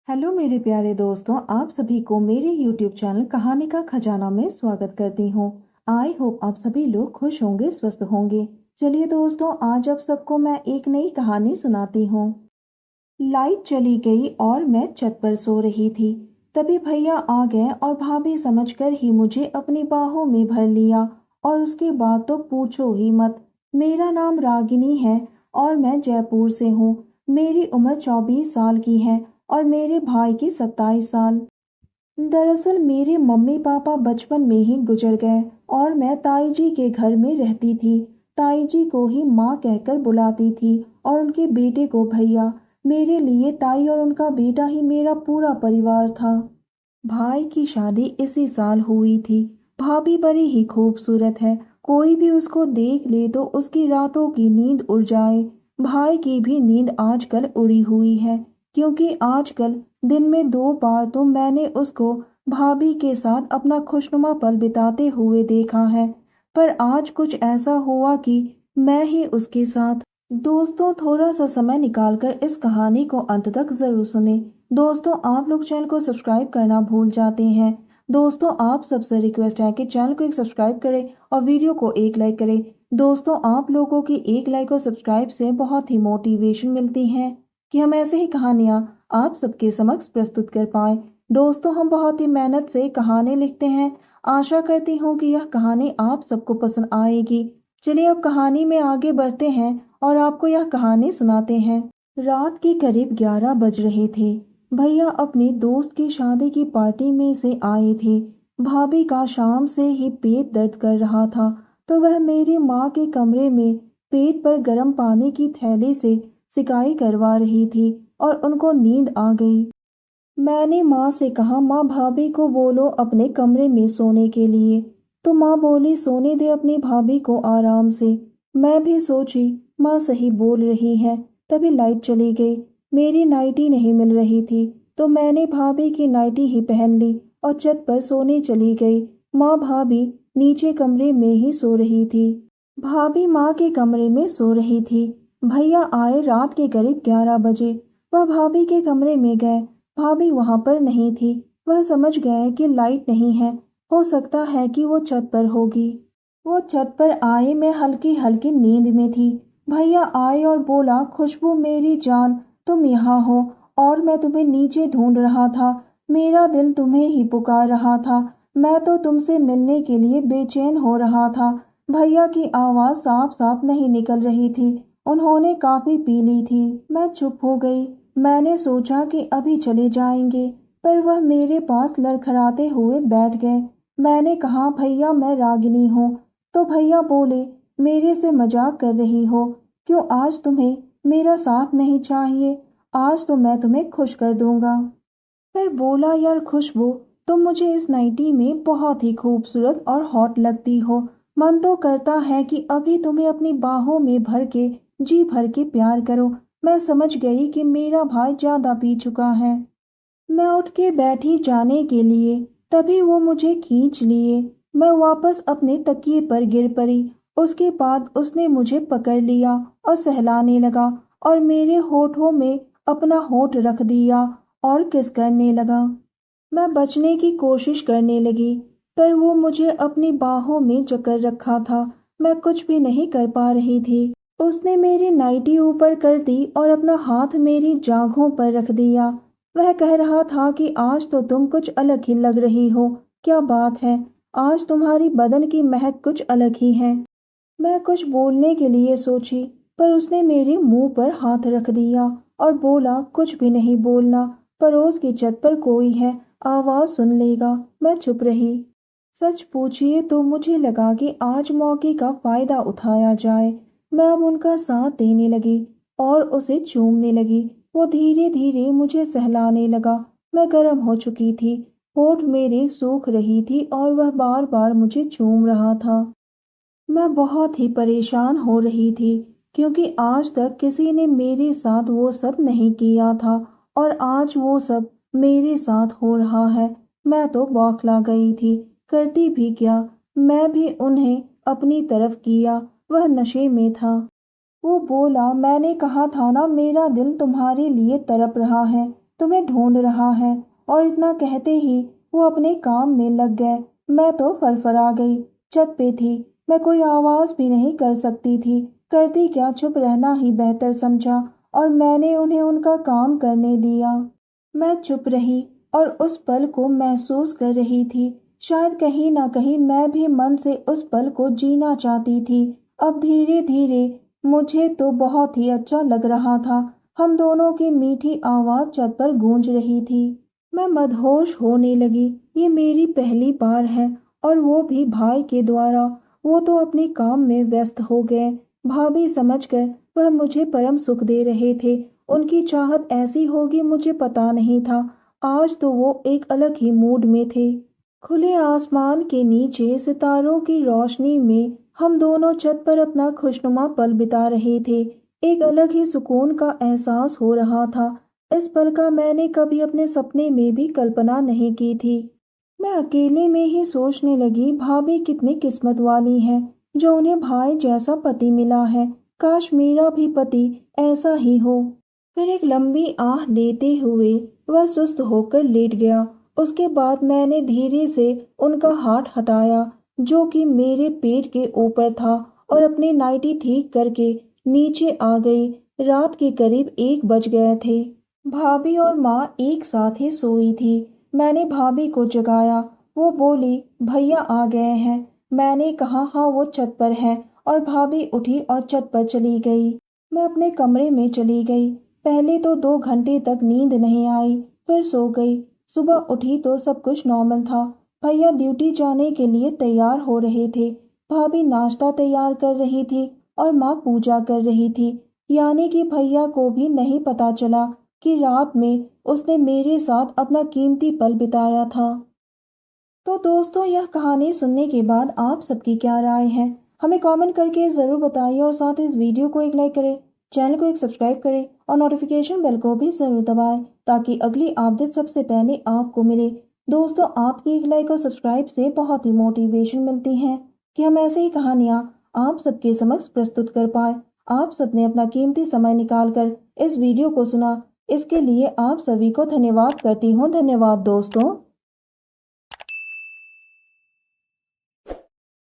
Hello मेरे प्यारे दोस्तों, आप सभी को मेरे YouTube चैनल कहानी का खजाना में स्वागत करती हूँ। आई होप आप सभी लोग खुश होंगे, स्वस्थ होंगे। चलिए दोस्तों, आज आप सबको मैं एक नई कहानी सुनाती हूँ। लाइट चली गई और मैं छत पर सो रही थी। तभी भैया आ गए और भाभी समझकर ही मुझे अपनी बाहों में भर लिया। और उसके बाद तो पूछो ही मत। मेरा नाम रागिनी है और मैं जयपुर से हूँ। मेरी उम्र 24 साल की है और मेरे भाई की 27 साल। दरअसल मेरे मम्मी पापा बचपन में ही गुजर गए और मैं ताई जी के घर में रहती थी। ताई जी को ही माँ कहकर बुलाती थी और उनके बेटे को भैया। मेरे लिए ताई और उनका बेटा ही मेरा पूरा परिवार था। भाई की शादी इसी साल हुई थी। भाभी बड़ी ही खूबसूरत है। कोई भी उसको देख ले तो उसकी रातों की नींद उड़ जाए। भाई की भी नींद आजकल उड़ी हुई है, क्योंकि आजकल दिन में 2 बार तो मैंने उसको भाभी के साथ अपना खुशनुमा पल बिताते हुए देखा है। पर आज कुछ ऐसा हुआ कि मैं ही उसके साथ। दोस्तों, थोड़ा सा समय निकालकर इस कहानी को अंत तक जरूर सुने। दोस्तों, आप लोग चैनल को सब्सक्राइब करना भूल जाते हैं। दोस्तों, आप सबसे रिक्वेस्ट है कि चैनल को एक सब्सक्राइब करें और वीडियो को एक लाइक करें। दोस्तों, आप लोगों की एक लाइक और सब्सक्राइब से बहुत ही मोटिवेशन मिलती है कि हम ऐसे ही कहानियाँ आप सबके समक्ष प्रस्तुत कर पाए। दोस्तों, हम बहुत ही मेहनत से कहानी लिखते हैं। आशा करती हूँ कि यह कहानी आप सबको पसंद आएगी। चलिए अब कहानी में आगे बढ़ते हैं और आपको यह कहानी सुनाते हैं। रात के करीब 11 बज रहे थे। भैया अपने दोस्त की शादी की पार्टी में से आए थे। भाभी का शाम से ही पेट दर्द कर रहा था, तो वह मेरी माँ के कमरे में पेट पर गर्म पानी की थैली से सिकाई करवा रही थी और उनको नींद आ गई। मैंने माँ से कहा, माँ भाभी को बोलो अपने कमरे में सोने के लिए। तो माँ बोली, सोने दे अपनी भाभी को आराम से। मैं भी सोची माँ सही बोल रही है। तभी लाइट चली गई। मेरी नाइटी नहीं मिल रही थी, तो मैंने भाभी की नाइटी ही पहन ली और छत पर सोने चली गई। माँ भाभी नीचे कमरे में ही सो रही थी। भाभी माँ के कमरे में सो रही थी। भैया आए रात के करीब 11 बजे। वह भाभी के कमरे में गए। भाभी वहां पर नहीं थी। वह समझ गए कि लाइट नहीं है। हो सकता है कि वो छत पर होगी। वो छत पर आए, मैं हल्की हल्की नींद में थी। भैया आए और बोला, खुशबू मेरी जान, तुम यहाँ हो और मैं तुम्हें नीचे ढूंढ रहा था। मेरा दिल तुम्हें ही पुकार रहा था। मैं तो तुमसे मिलने के लिए बेचैन हो रहा था। भैया की आवाज साफ साफ नहीं निकल रही थी। उन्होंने काफी पी ली थी। मैं चुप हो गई। मैंने सोचा कि अभी चले जाएंगे, पर वह मेरे पास लड़खड़ाते हुए बैठ गए। मैंने कहा, भैया मैं रागिनी हूँ। तो भैया बोले, मेरे से मजाक कर रही हो? क्यों आज तुम्हें मेरा साथ नहीं चाहिए? आज तो मैं तुम्हें खुश कर दूंगा। फिर बोला, यार खुशबू, तुम मुझे इस नाइटी में बहुत ही खूबसूरत और हॉट लगती हो। मन तो करता है कि अभी तुम्हें अपनी बाहों में भर के जी भर के प्यार करो। मैं समझ गई कि मेरा भाई ज्यादा पी चुका है। मैं उठ के बैठी जाने के लिए, तभी वो मुझे खींच लिए। मैं वापस अपने तकिए पर गिर पड़ी। उसके बाद उसने मुझे पकड़ लिया और सहलाने लगा और मेरे होठों में अपना होठ रख दिया और किस करने लगा। मैं बचने की कोशिश करने लगी, पर वो मुझे अपनी बाहों में जकड़ रखा था। मैं कुछ भी नहीं कर पा रही थी। उसने मेरी नाइटी ऊपर कर दी और अपना हाथ मेरी जांघों पर रख दिया। वह कह रहा था कि आज तो तुम कुछ अलग ही लग रही हो। क्या बात है, आज तुम्हारी बदन की महक कुछ अलग ही है। मैं कुछ बोलने के लिए सोची, पर उसने मेरे मुंह पर हाथ रख दिया और बोला, कुछ भी नहीं बोलना, पड़ोस की छत पर कोई है, आवाज सुन लेगा। मैं चुप रही। सच पूछिए तो मुझे लगा कि आज मौके का फायदा उठाया जाए। मैं अब उनका साथ देने लगी और उसे चूमने लगी। वो धीरे धीरे मुझे सहलाने लगा। मैं गर्म हो चुकी थी। होठ मेरे सूख रही थी और वह बार बार मुझे चूम रहा था। मैं बहुत ही परेशान हो रही थी, क्योंकि आज तक किसी ने मेरे साथ वो सब नहीं किया था और आज वो सब मेरे साथ हो रहा है। मैं तो बौखला गई थी। करती भी क्या, मैं भी उन्हें अपनी तरफ किया। वह नशे में था। वो बोला, मैंने कहा था ना, मेरा दिल तुम्हारे लिए तड़प रहा है। तुम्हें ढूंढ रहा है। और इतना कहते ही वो अपने काम में लग गए। मैं तो फरफरा गई। छत पे थी, मैं कोई आवाज भी नहीं कर सकती थी। करती क्या, चुप रहना ही बेहतर समझा और मैंने उन्हें उनका काम करने दिया। मैं चुप रही और उस पल को महसूस कर रही थी। शायद कहीं ना कहीं मैं भी मन से उस पल को जीना चाहती थी। अब धीरे धीरे मुझे तो बहुत ही अच्छा लग रहा था। हम दोनों की मीठी आवाज छत पर गूंज रही थी। मैं मदहोश होने लगी। ये मेरी पहली बार है और वो भी भाई के द्वारा। वो तो अपने काम में व्यस्त हो गए। भाभी समझकर वह मुझे परम सुख दे रहे थे। उनकी चाहत ऐसी होगी मुझे पता नहीं था। आज तो वो एक अलग ही मूड में थे। खुले आसमान के नीचे सितारों की रोशनी में हम दोनों छत पर अपना खुशनुमा पल बिता रहे थे। एक अलग ही सुकून का एहसास हो रहा था। इस पल का मैंने कभी अपने सपने में भी कल्पना नहीं की थी। मैं अकेले में ही सोचने लगी, भाभी कितनी किस्मत वाली हैं जो उन्हें भाई जैसा पति मिला है। काश मेरा भी पति ऐसा ही हो। फिर एक लंबी आह लेते हुए वह सुस्त होकर लेट गया। उसके बाद मैंने धीरे से उनका हाथ हटाया जो कि मेरे पेट के ऊपर था और अपनी नाइटी ठीक करके नीचे आ गई। रात के करीब 1 बज गए थे। भाभी और माँ एक साथ ही सोई थी। मैंने भाभी को जगाया। वो बोली, भैया आ गए हैं। मैंने कहा, हाँ वो छत पर है। और भाभी उठी और छत पर चली गई। मैं अपने कमरे में चली गई। पहले तो 2 घंटे तक नींद नहीं आई, फिर सो गई। सुबह उठी तो सब कुछ नॉर्मल था। भैया ड्यूटी जाने के लिए तैयार हो रहे थे। भाभी नाश्ता तैयार कर रही थी और माँ पूजा कर रही थी। यानी कि भैया को भी नहीं पता चला कि रात में उसने मेरे साथ अपना कीमती पल बिताया था। तो दोस्तों, यह कहानी सुनने के बाद आप सबकी क्या राय है, हमें कमेंट करके ज़रूर बताइए और साथ इस वीडियो को एक लाइक करें, चैनल को एक सब्सक्राइब करें और नोटिफिकेशन बेल को भी ज़रूर दबाएं ताकि अगली अपडेट सबसे पहले आपको मिले। दोस्तों, आपकी एक लाइक और सब्सक्राइब से बहुत ही मोटिवेशन मिलती है कि हम ऐसे ही कहानियाँ आप सबके समक्ष प्रस्तुत कर पाए। आप सबने अपना कीमती समय निकाल कर इस वीडियो को सुना, इसके लिए आप सभी को धन्यवाद करती हूँ। धन्यवाद दोस्तों।